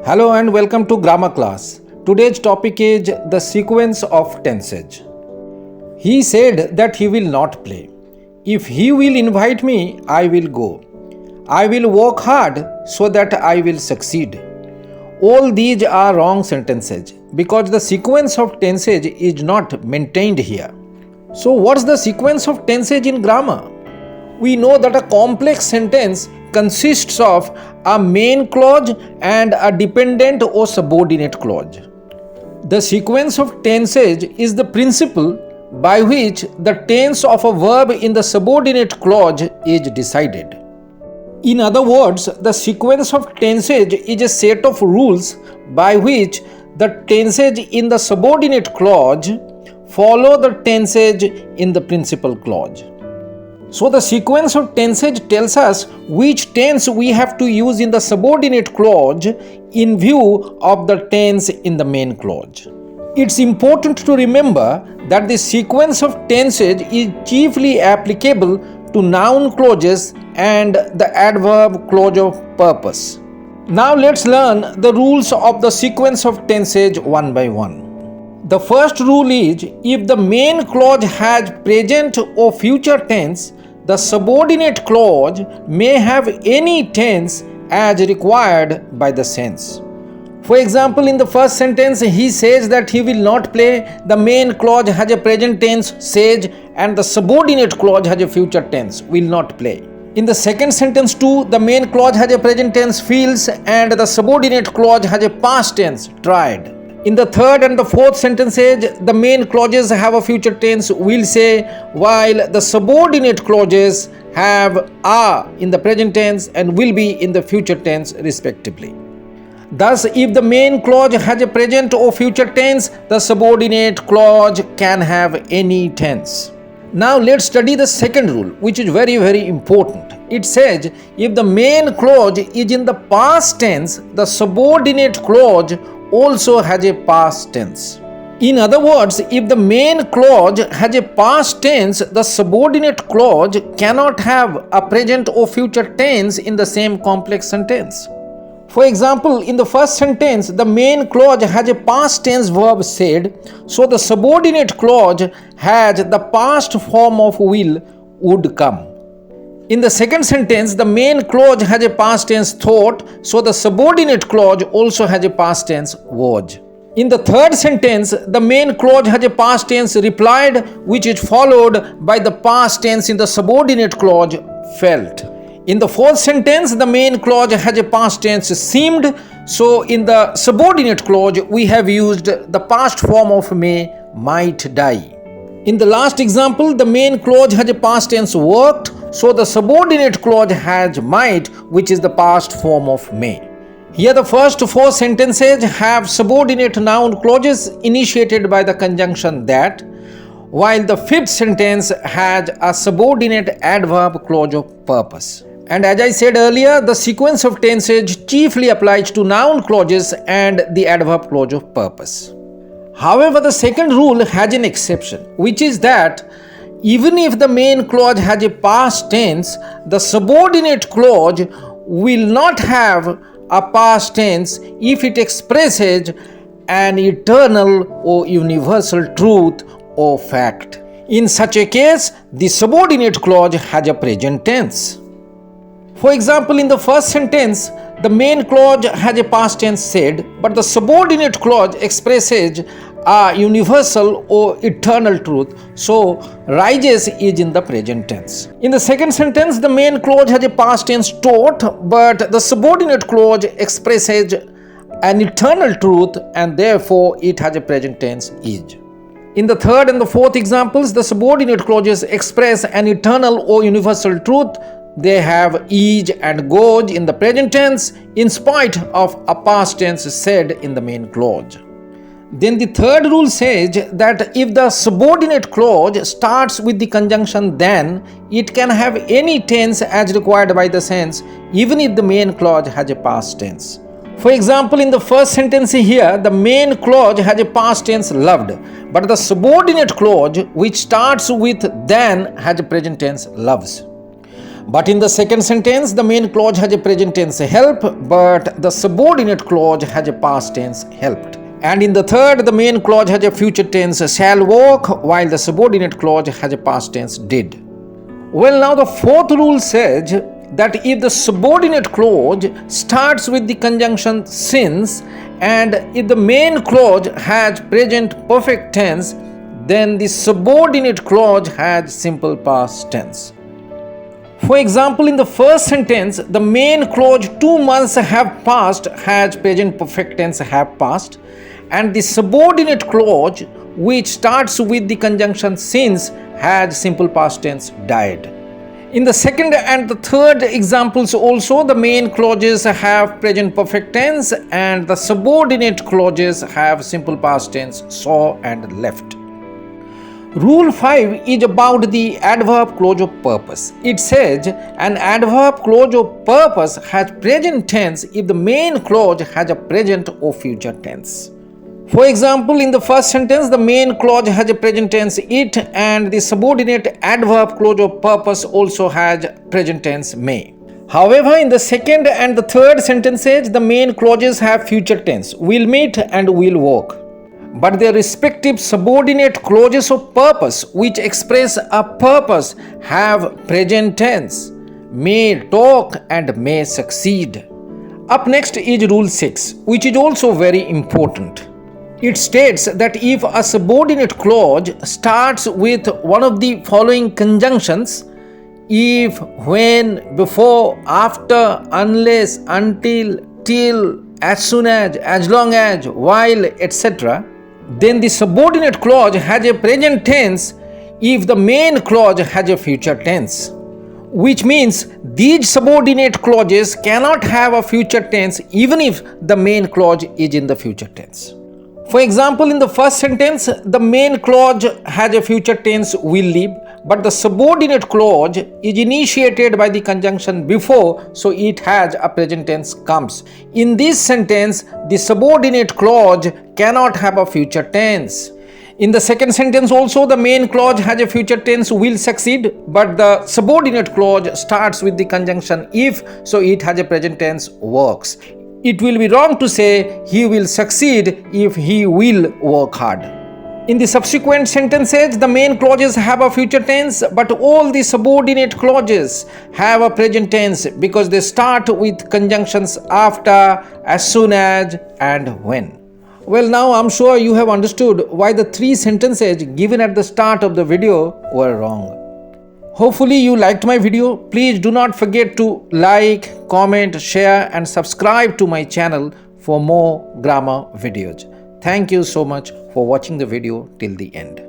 Hello and welcome to grammar class. Today's topic is the sequence of tenses. He said that he will not play. If he will invite me, I will go. I will work hard so that I will succeed. All these are wrong sentences because the sequence of tenses is not maintained here. So what's the sequence of tenses in grammar? We know that a complex sentence consists of a main clause and a dependent or subordinate clause. The sequence of tenses is the principle by which the tense of a verb in the subordinate clause is decided. In other words, the sequence of tenses is a set of rules by which the tenses in the subordinate clause follow the tenses in the principal clause. So the sequence of tenses tells us which tense we have to use in the subordinate clause in view of the tense in the main clause. It's important to remember that the sequence of tenses is chiefly applicable to noun clauses and the adverb clause of purpose. Now let's learn the rules of the sequence of tenses one by one. The first rule is if the main clause has present or future tense, the subordinate clause may have any tense as required by the sense. For example, in the first sentence, he says that he will not play. The main clause has a present tense, says, and the subordinate clause has a future tense, will not play. In the second sentence too, the main clause has a present tense, feels, and the subordinate clause has a past tense, tried. In the third and the fourth sentences, the main clauses have a future tense, will say, while the subordinate clauses have are in the present tense and will be in the future tense respectively. Thus, if the main clause has a present or future tense, the subordinate clause can have any tense. Now let's study the second rule, which is very important. It says, if the main clause is in the past tense, the subordinate clause also has a past tense. In other words, if the main clause has a past tense, the subordinate clause cannot have a present or future tense in the same complex sentence. For example, in the first sentence, the main clause has a past tense verb said, so the subordinate clause has the past form of will, would come. In the second sentence, the main clause has a past tense thought, so the subordinate clause also has a past tense was. In the third sentence, the main clause has a past tense replied, which is followed by the past tense in the subordinate clause felt. In the fourth sentence, the main clause has a past tense seemed, so in the subordinate clause we have used the past form of may, might, die. In the last example, the main clause has a past tense worked, so the subordinate clause has might, which is the past form of may. Here the first four sentences have subordinate noun clauses initiated by the conjunction that, while the fifth sentence has a subordinate adverb clause of purpose. And as I said earlier, the sequence of tenses chiefly applies to noun clauses and the adverb clause of purpose. However, the second rule has an exception, which is that even if the main clause has a past tense, the subordinate clause will not have a past tense if it expresses an eternal or universal truth or fact. In such a case, the subordinate clause has a present tense. For example, in the first sentence, the main clause has a past tense said, but the subordinate clause expresses a universal or eternal truth, so rises is in the present tense. In the second sentence, the main clause has a past tense taught, but the subordinate clause expresses an eternal truth and therefore it has a present tense is. In the third and the fourth examples, the subordinate clauses express an eternal or universal truth. They have is and goes in the present tense in spite of a past tense said in the main clause. Then the third rule says that if the subordinate clause starts with the conjunction then, it can have any tense as required by the sense, even if the main clause has a past tense. For example, in the first sentence here, the main clause has a past tense loved, but the subordinate clause which starts with then has a present tense loves. But in the second sentence, the main clause has a present tense help, but the subordinate clause has a past tense helped. And in the third, the main clause has a future tense shall walk, while the subordinate clause has a past tense did. Well, now the fourth rule says that if the subordinate clause starts with the conjunction since and if the main clause has present perfect tense, then the subordinate clause has simple past tense. For example, in the first sentence, the main clause 2 months have passed has present perfect tense have passed, and the subordinate clause which starts with the conjunction since has simple past tense died. In the second and the third examples also, the main clauses have present perfect tense and the subordinate clauses have simple past tense saw and left. Rule 5 is about the adverb clause of purpose. It says an adverb clause of purpose has present tense if the main clause has a present or future tense. For example, in the first sentence, the main clause has a present tense it and the subordinate adverb clause of purpose also has present tense may. However, in the second and the third sentences, the main clauses have future tense will meet and will walk. But their respective subordinate clauses of purpose which express a purpose have present tense, may talk and may succeed. Up next is rule 6, which is also very important. It states that if a subordinate clause starts with one of the following conjunctions, if, when, before, after, unless, until, till, as soon as long as, while, etc., then the subordinate clause has a present tense if the main clause has a future tense, which means these subordinate clauses cannot have a future tense even if the main clause is in the future tense. For example, in the first sentence, the main clause has a future tense will live, but the subordinate clause is initiated by the conjunction before, so it has a present tense comes. In this sentence, the subordinate clause cannot have a future tense. In the second sentence also, the main clause has a future tense will succeed, but the subordinate clause starts with the conjunction if, so it has a present tense works. It will be wrong to say he will succeed if he will work hard. In the subsequent sentences, the main clauses have a future tense, but all the subordinate clauses have a present tense because they start with conjunctions after, as soon as, and when. Well, now I'm sure you have understood why the 3 sentences given at the start of the video were wrong. Hopefully you liked my video. Please do not forget to like, comment, share and subscribe to my channel for more grammar videos. Thank you so much for watching the video till the end.